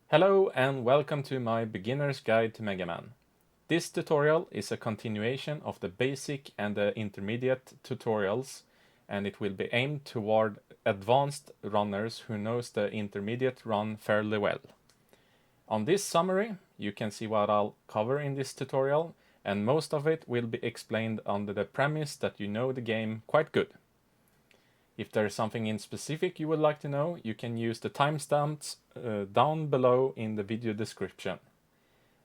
Hello and welcome to my beginner's guide to Mega Man. This tutorial is a continuation of the basic and the intermediate tutorials, and it will be aimed toward advanced runners who knows the intermediate run fairly well. On this summary, you can see what I'll cover in this tutorial, and most of it will be explained under the premise that you know the game quite good. If there is something in specific you would like to know, you can use the timestamps down below in the video description.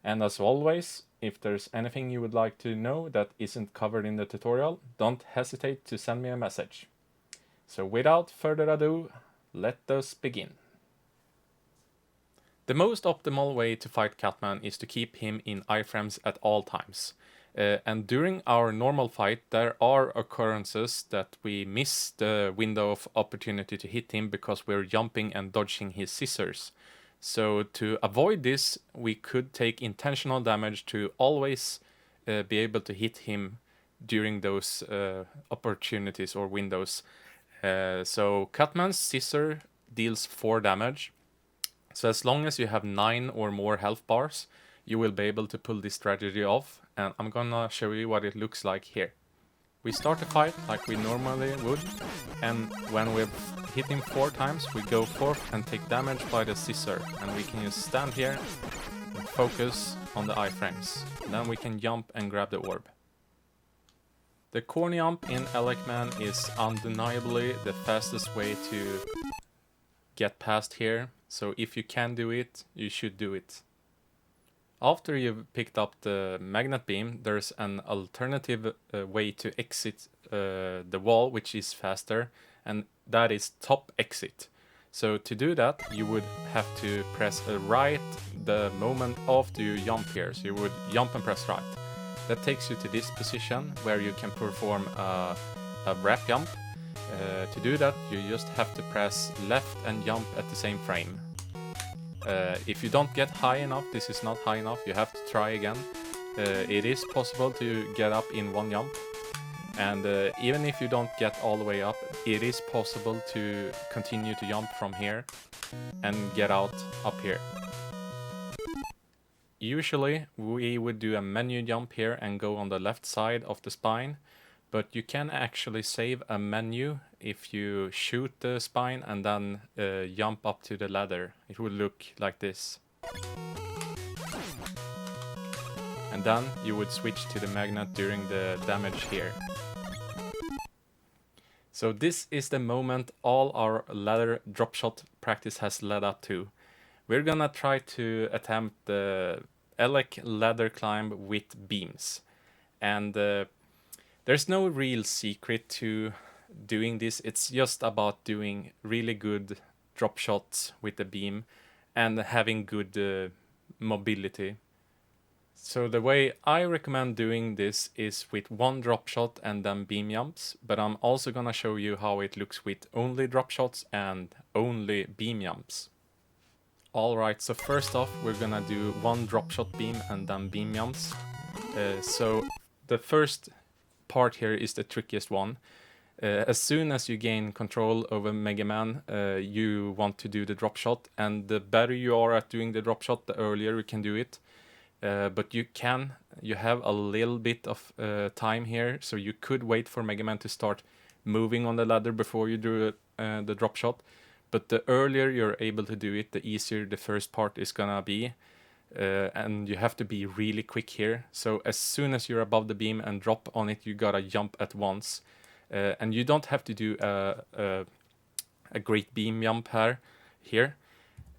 And as always, if there's anything you would like to know that isn't covered in the tutorial, don't hesitate to send me a message. So without further ado, let us begin. The most optimal way to fight Catman is to keep him in iframes at all times. And during our normal fight, there are occurrences that we miss the window of opportunity to hit him because we're jumping and dodging his scissors. So to avoid this, we could take intentional damage to always be able to hit him during those opportunities or windows. So Catman's scissor deals 4 damage. So as long as you have 9 or more health bars, you will be able to pull this strategy off, and I'm gonna show you what it looks like here. We start the fight like we normally would, and when we've hit him 4 times, we go forth and take damage by the scissor, and we can just stand here and focus on the iframes. Then we can jump and grab the orb. The corny jump in Elec Man is undeniably the fastest way to get past here, so if you can do it, you should do it. After you've picked up the magnet beam, there's an alternative way to exit the wall, which is faster, and that is top exit. So to do that, you would have to press right the moment after you jump here. So you would jump and press right. That takes you to this position where you can perform a wrap jump. To do that, you just have to press left and jump at the same frame. If you don't get high enough, this is not high enough, you have to try again. It is possible to get up in one jump, and even if you don't get all the way up, it is possible to continue to jump from here and get out up here. Usually we would do a menu jump here and go on the left side of the spine, but you can actually save a menu if you shoot the spine and then jump up to the ladder. It will look like this. And then you would switch to the magnet during the damage here. So this is the moment all our ladder drop shot practice has led up to. We're gonna try to attempt the Elec ladder climb with beams. And there's no real secret to doing this. It's just about doing really good drop shots with the beam and having good mobility. So the way I recommend doing this is with 1 drop shot and then beam jumps, but I'm also gonna show you how it looks with only drop shots and only beam jumps. Alright, so first off we're gonna do 1 drop shot beam and then beam jumps. So the first part here is the trickiest one. As soon as you gain control over Mega Man, you want to do the drop shot, and the better you are at doing the drop shot, the earlier you can do it. But you have a little bit of time here, so you could wait for Mega Man to start moving on the ladder before you do the drop shot. But the earlier you're able to do it, the easier the first part is gonna be. And you have to be really quick here. So as soon as you're above the beam and drop on it, you gotta jump at once. And you don't have to do a great beam jump here.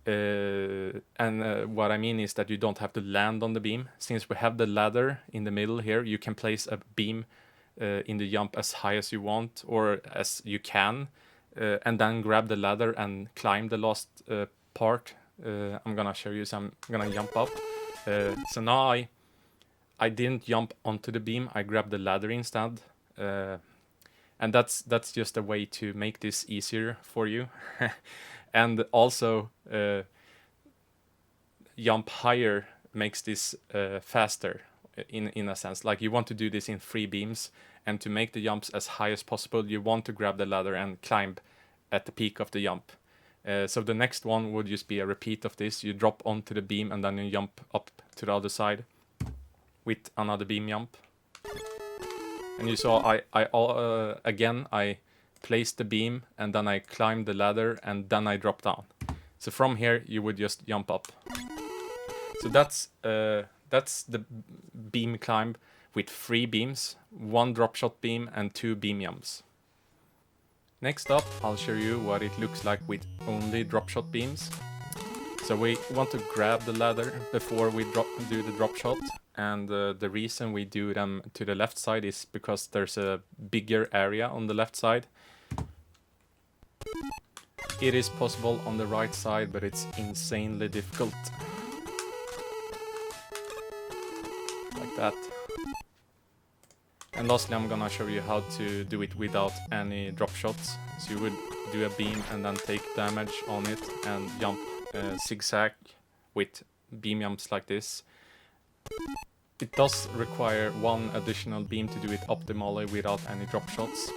And what I mean is that you don't have to land on the beam. Since we have the ladder in the middle here, you can place a beam in the jump as high as you want or as you can, and then grab the ladder and climb the last part. I'm gonna show you some. I'm gonna jump up. So now I didn't jump onto the beam. I grabbed the ladder instead, and that's just a way to make this easier for you, and also jump higher makes this faster in a sense. Like you want to do this in 3 beams, and to make the jumps as high as possible, you want to grab the ladder and climb at the peak of the jump. So the next one would just be a repeat of this. You drop onto the beam and then you jump up to the other side with another beam jump. And you saw I placed the beam and then I climbed the ladder and then I dropped down. So from here you would just jump up. So that's the beam climb with 3 beams, 1 drop shot beam and 2 beam jumps. Next up, I'll show you what it looks like with only drop shot beams. So we want to grab the ladder before we do the drop shot, and the reason we do them to the left side is because there's a bigger area on the left side. It is possible on the right side, but it's insanely difficult. Like that. And lastly, I'm gonna show you how to do it without any drop shots. So you would do a beam and then take damage on it and jump zigzag with beam jumps like this. It does require 1 additional beam to do it optimally without any drop shots.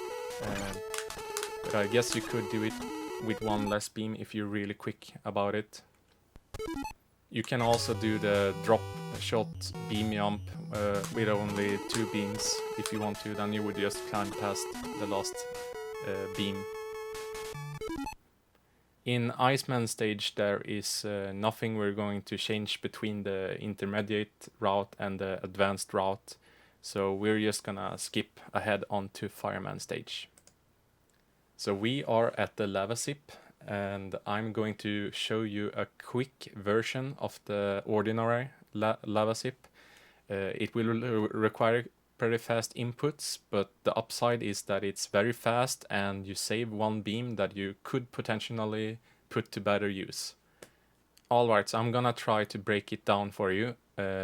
But I guess you could do it with 1 less beam if you're really quick about it. You can also do the drop shot beam jump with only 2 beams if you want to, then you would just climb past the last beam. In Iceman stage there is nothing we're going to change between the intermediate route and the advanced route, so we're just gonna skip ahead onto Fireman stage. So we are at the lava sip, and I'm going to show you a quick version of the ordinary lava sip. It will require pretty fast inputs, but the upside is that it's very fast and you save 1 beam that you could potentially put to better use. Alright, so I'm gonna try to break it down for you.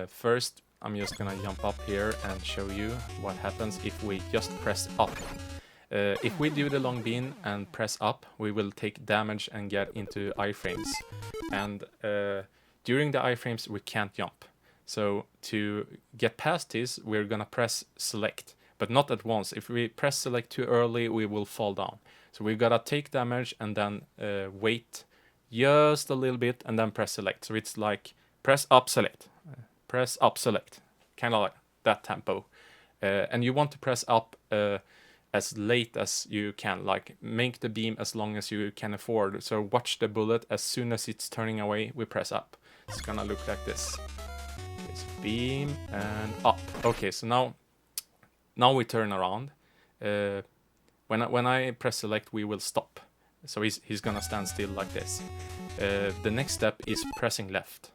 First, I'm just gonna jump up here and show you what happens if we just press up. If we do the long beam and press up, we will take damage and get into iframes. And during the iframes we can't jump. So to get past this, we're gonna press select, but not at once. If we press select too early, we will fall down. So we gotta take damage and then wait just a little bit and then press select. So it's like press up select, kind of like that tempo. And you want to press up as late as you can, like make the beam as long as you can afford. So watch the bullet, as soon as it's turning away, we press up. It's gonna look like this. Okay, so beam and up. Okay, so now we turn around. When I press select, we will stop. So he's gonna stand still like this. The next step is pressing left.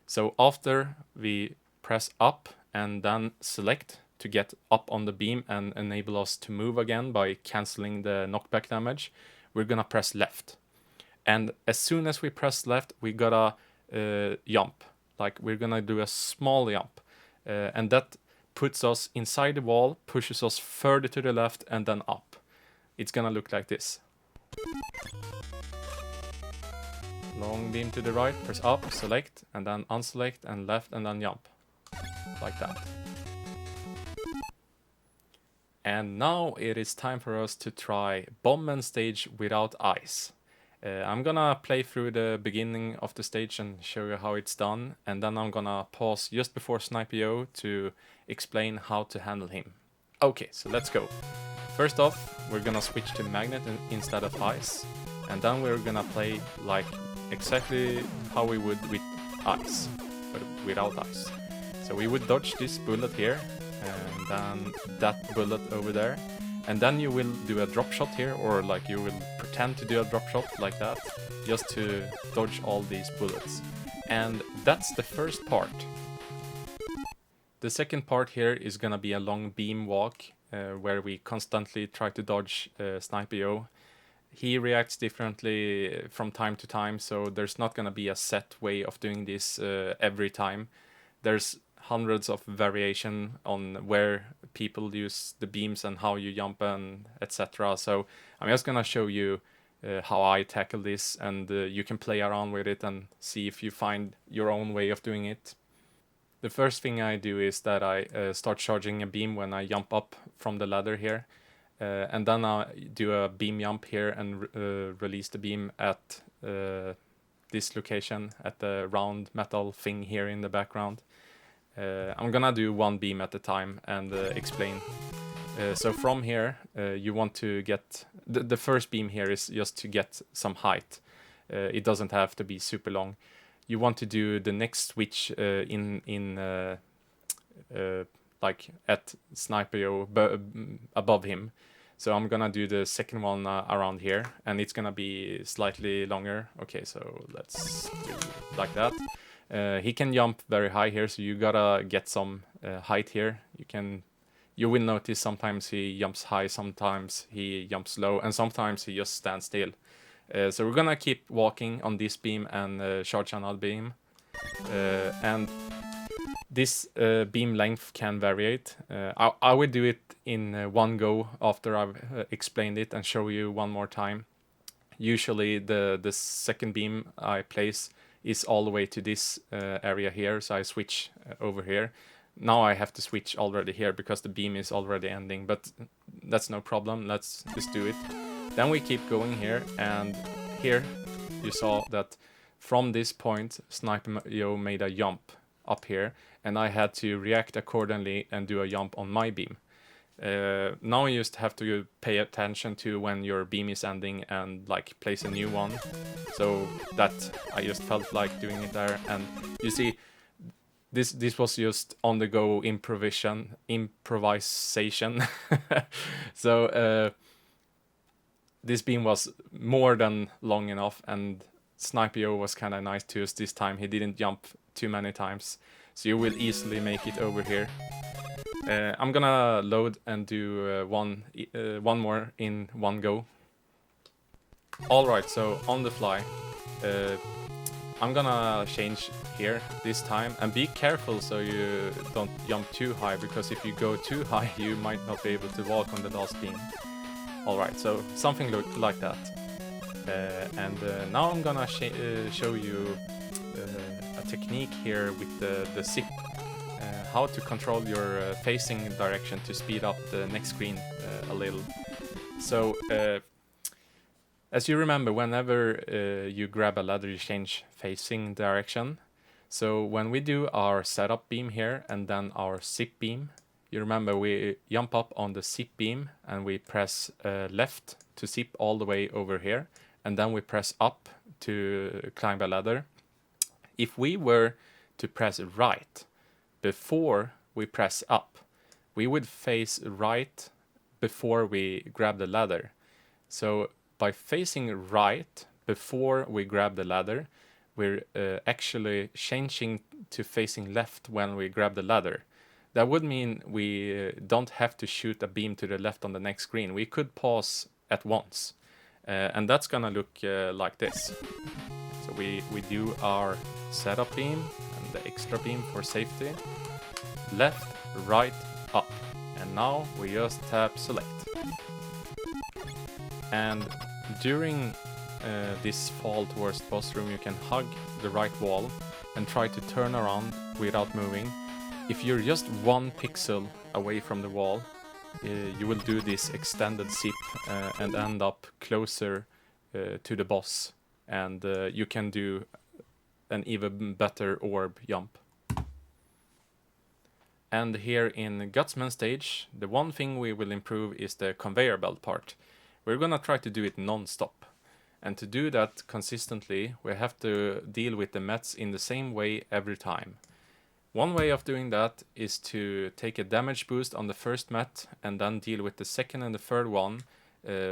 So after we press up and then select to get up on the beam and enable us to move again by cancelling the knockback damage, we're gonna press left. And as soon as we press left, we gotta jump. Like we're gonna do a small jump. And that puts us inside the wall, pushes us further to the left and then up. It's gonna look like this. Long beam to the right, press up, select, and then unselect, and left, and then jump. Like that. And now it is time for us to try Bomb stage without ice. I'm gonna play through the beginning of the stage and show you how it's done, and then I'm gonna pause just before Snipe.io to explain how to handle him. Okay, so let's go. First off, we're gonna switch to magnet instead of ice, and then we're gonna play like exactly how we would with ice, but without ice. So we would dodge this bullet here, and then that bullet over there, and then you will do a drop shot here, or like you will pretend to do a drop shot like that, just to dodge all these bullets. And that's the first part. The second part here is gonna be a long beam walk, where we constantly try to dodge Snipe.io. He reacts differently from time to time, so there's not gonna be a set way of doing this every time. There's hundreds of variation on where people use the beams and how you jump and etc. So I'm just gonna show you how I tackle this, and you can play around with it and see if you find your own way of doing it. The first thing I do is that I start charging a beam when I jump up from the ladder here. And then I do a beam jump here and release the beam at this location, at the round metal thing here in the background. I'm gonna do one beam at a time and explain. So from here, you want to get... The first beam here is just to get some height. It doesn't have to be super long. You want to do the next switch like at Sniper above him. So I'm gonna do the second one around here, and it's gonna be slightly longer. Okay, so let's do like that. He can jump very high here, so you gotta get some height here. You will notice sometimes he jumps high, sometimes he jumps low, and sometimes he just stands still. So we're gonna keep walking on this beam and charge another beam. And this beam length can variate. I will do it in one go after I've explained it and show you one more time. Usually the second beam I place is all the way to this area here, so I switch over here. Now I have to switch already here because the beam is already ending, but that's no problem. Let's just do it. Then we keep going here, and here you saw that from this point Sniper Yo made a jump up here, and I had to react accordingly and do a jump on my beam. Now you just have to pay attention to when your beam is ending and like place a new one. So that I just felt like doing it there, and you see this was just on the go improvisation. So this beam was more than long enough, and Sniper Yo was kind of nice to us this time. He didn't jump too many times, so you will easily make it over here. I'm gonna load and do one more in one go. Alright, so on the fly, I'm gonna change here this time, and be careful so you don't jump too high, because if you go too high you might not be able to walk on the last beam. Alright, so something like that. And now I'm gonna show you a technique here with the zip. How to control your facing direction to speed up the next screen a little. So, as you remember, whenever you grab a ladder, you change facing direction. So when we do our setup beam here and then our zip beam, you remember we jump up on the zip beam and we press left to zip all the way over here, and then we press up to climb a ladder. If we were to press right before we press up, we would face right before we grab the ladder. So by facing right before we grab the ladder, we're actually changing to facing left when we grab the ladder. That would mean we don't have to shoot a beam to the left on the next screen. We could pause at once. And that's gonna look like this. So we do our setup beam and the extra beam for safety. Left, right, up. And now we just tap select. And during this fall towards the boss room, you can hug the right wall and try to turn around without moving. If you're just 1 pixel away from the wall, you will do this extended zip and end up closer to the boss, and you can do an even better orb jump. And here in Gutsman stage, the one thing we will improve is the conveyor belt part. We're gonna try to do it non-stop. And to do that consistently, we have to deal with the mets in the same way every time. One way of doing that is to take a damage boost on the first met and then deal with the second and the third one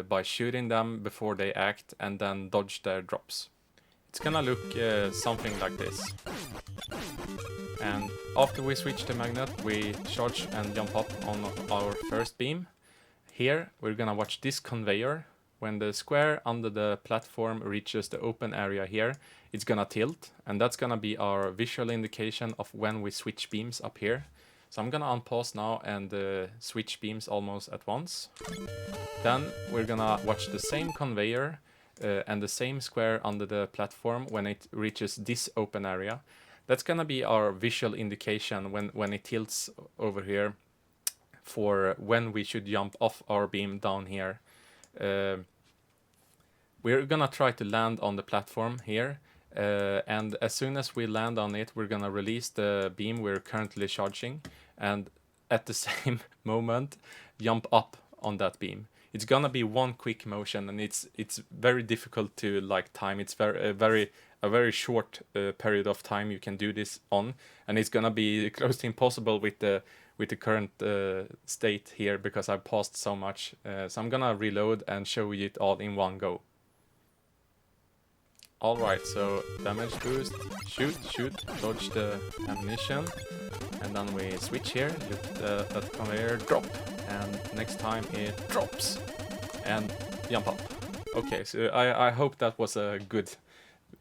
by shooting them before they act and then dodge their drops. It's gonna look something like this. And after we switch the magnet, we charge and jump up on our first beam. Here we're gonna watch this conveyor. When the square under the platform reaches the open area here, it's gonna tilt, and that's gonna be our visual indication of when we switch beams up here. So I'm gonna unpause now and switch beams almost at once. Then we're gonna watch the same conveyor and the same square under the platform when it reaches this open area. That's gonna be our visual indication when it tilts over here. for when we should jump off our beam down here. We're gonna try to land on the platform here, and as soon as we land on it, we're gonna release the beam we're currently charging, and at the same moment, jump up on that beam. It's gonna be one quick motion, and it's very difficult to like time. It's a very short period of time you can do this on, and it's gonna be close to impossible with the current state here because I've paused so much. So I'm gonna reload and show you it all in one go. Alright, so damage boost, shoot, dodge the ammunition, and then we switch here, look at that conveyor, drop, and next time it drops, and jump up. Okay, so I hope that was a good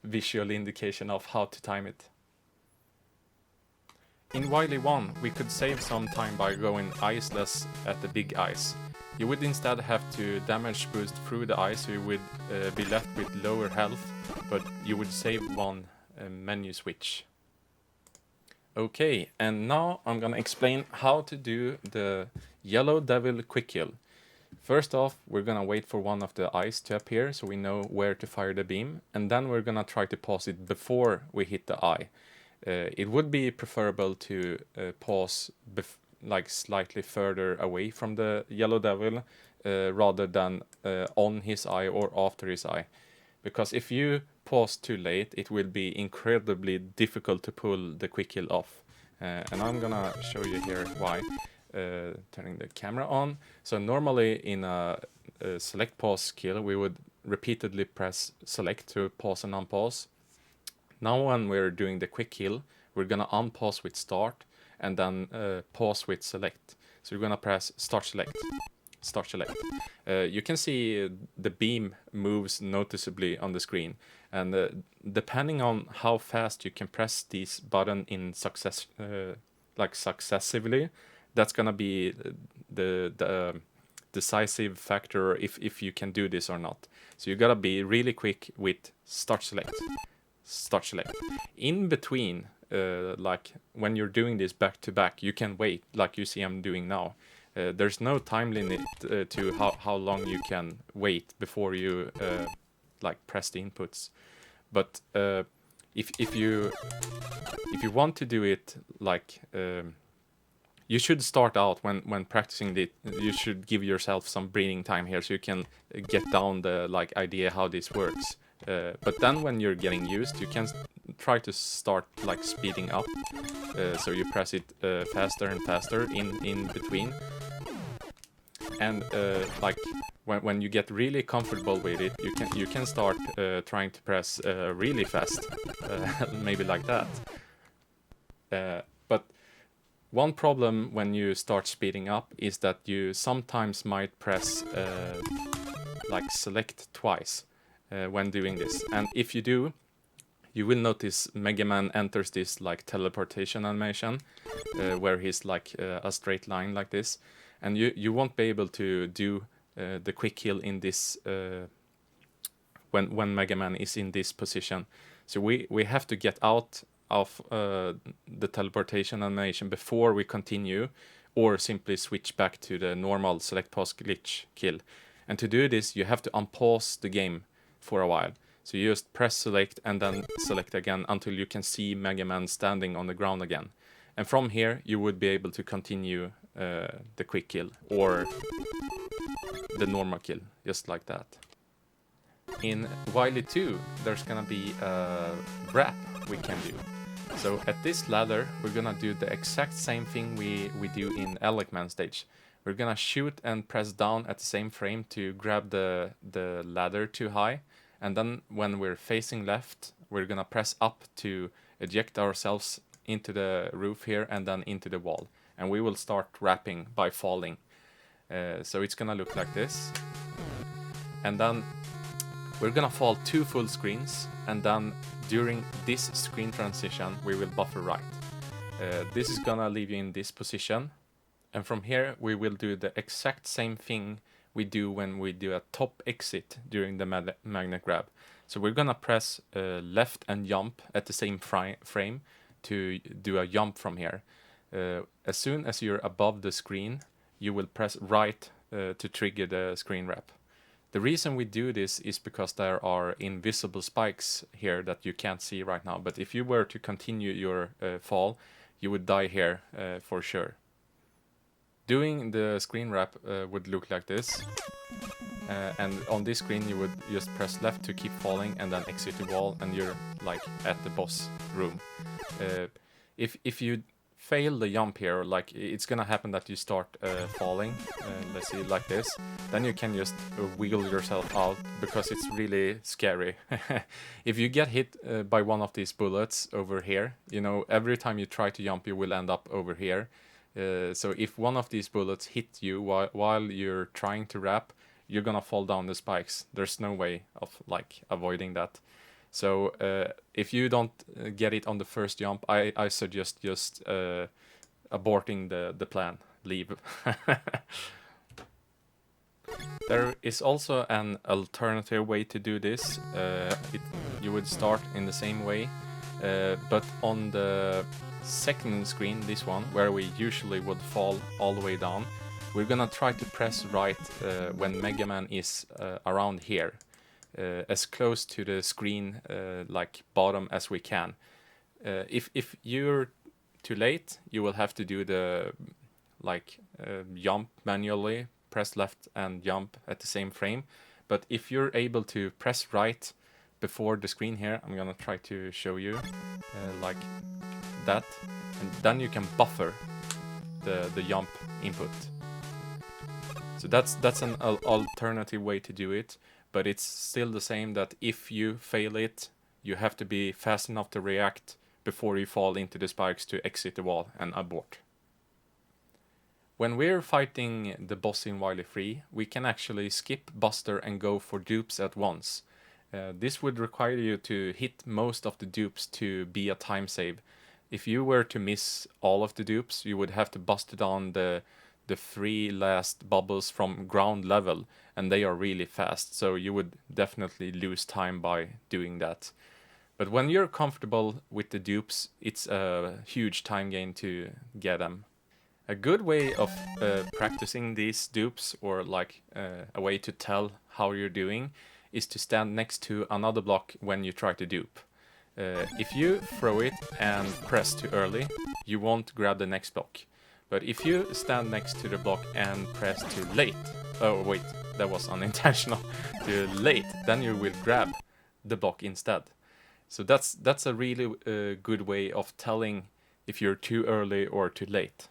visual indication of how to time it. In Wily 1, we could save some time by going iceless at the big ice. You would instead have to damage boost through the ice, so you would be left with lower health, but you would save one menu switch. Okay, and now I'm gonna explain how to do the Yellow Devil quick kill. First off, we're gonna wait for one of the ice to appear so we know where to fire the beam, and then we're gonna try to pause it before we hit the eye. It would be preferable to pause like slightly further away from the Yellow Devil rather than on his eye or after his eye. Because if you pause too late, it will be incredibly difficult to pull the quick kill off. And I'm gonna show you here why. Turning the camera on. So normally in a select pause kill, we would repeatedly press select to pause and unpause. Now when we're doing the quick kill, we're gonna unpause with start and then pause with select. So you're gonna press start select. You can see the beam moves noticeably on the screen, and depending on how fast you can press these buttons in successively, that's gonna be the decisive factor if you can do this or not. So you gotta be really quick with start select. In between, like when you're doing this back to back, you can wait, like you see I'm doing now. There's no time limit to how long you can wait before you like press the inputs. But if you want to do it like you should start out when practicing it. You should give yourself some breathing time here so you can get down the like idea how this works. But then when you're getting used, you can try to start like speeding up. So you press it faster and faster in between. And like when you get really comfortable with it, you can start trying to press really fast, maybe like that. But one problem when you start speeding up is that you sometimes might press like select twice when doing this, and if you do, you will notice Mega Man enters this like teleportation animation where he's like a straight line like this, and you won't be able to do the quick kill in this when Mega Man is in this position. So we have to get out of the teleportation animation before we continue, or simply switch back to the normal select pause glitch kill. And to do this, you have to unpause the game for a while. So you just press select and then select again until you can see Mega Man standing on the ground again. And from here, you would be able to continue the quick kill or the normal kill, just like that. In Wily 2, there's gonna be a wrap we can do. So at this ladder, we're gonna do the exact same thing we do in Elec Man stage. We're gonna shoot and press down at the same frame to grab the ladder too high. And then when we're facing left, we're gonna press up to eject ourselves into the roof here and then into the wall. And we will start wrapping by falling. So it's gonna look like this. And then we're gonna fall 2 full screens, and then during this screen transition, we will buffer right. This is gonna leave you in this position. And from here, we will do the exact same thing we do when we do a top exit during the magnet grab. So we're gonna press left and jump at the same frame to do a jump from here. As soon as you're above the screen, you will press right to trigger the screen wrap. The reason we do this is because there are invisible spikes here that you can't see right now, but if you were to continue your fall, you would die here for sure. Doing the screen wrap would look like this, and on this screen you would just press left to keep falling and then exit the wall, and you're like at the boss room. If you fail the jump here, like it's gonna happen that you start falling, let's see, like this, then you can just wiggle yourself out because it's really scary. If you get hit by one of these bullets over here, you know, every time you try to jump you will end up over here. So if one of these bullets hit you while you're trying to wrap, you're gonna fall down the spikes. There's no way of like avoiding that. So if you don't get it on the first jump, I suggest just aborting the plan. Leave. There is also an alternative way to do this. You would start in the same way, but on the second screen, this one, where we usually would fall all the way down, we're gonna try to press right when Mega Man is around here, as close to the screen like bottom as we can. If you're too late, you will have to do the jump manually, press left and jump at the same frame. But if you're able to press right before the screen here, I'm gonna try to show you like that, and then you can buffer the jump input. So that's an alternative way to do it, but it's still the same, that if you fail it, you have to be fast enough to react before you fall into the spikes to exit the wall and abort. When we're fighting the boss in Wily 3, we can actually skip Buster and go for dupes at once. This would require you to hit most of the dupes to be a time save. If you were to miss all of the dupes, you would have to bust down the 3 last bubbles from ground level, and they are really fast, so you would definitely lose time by doing that. But when you're comfortable with the dupes, it's a huge time gain to get them. A good way of practicing these dupes, or like a way to tell how you're doing, is to stand next to another block when you try to dupe. If you throw it and press too early, you won't grab the next block. But if you stand next to the block and press too late, oh wait, that was unintentional, too late, then you will grab the block instead. So that's a really good way of telling if you're too early or too late.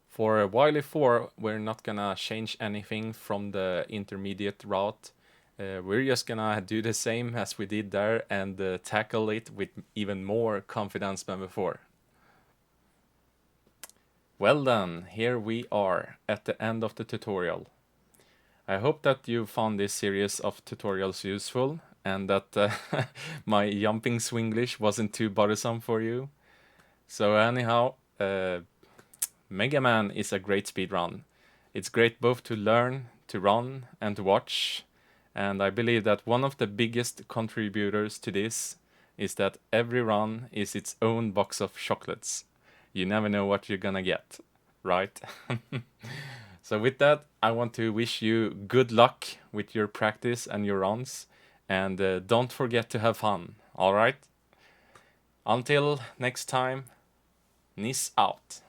For Wily 4, we're not gonna change anything from the intermediate route. We're just gonna do the same as we did there and tackle it with even more confidence than before. Well then, here we are at the end of the tutorial. I hope that you found this series of tutorials useful and that my jumping Swinglish wasn't too bothersome for you. So anyhow, Mega Man is a great speedrun. It's great both to learn, to run, and to watch. And I believe that one of the biggest contributors to this is that every run is its own box of chocolates. You never know what you're gonna get, right? So with that, I want to wish you good luck with your practice and your runs. And don't forget to have fun, alright? Until next time, Niss out.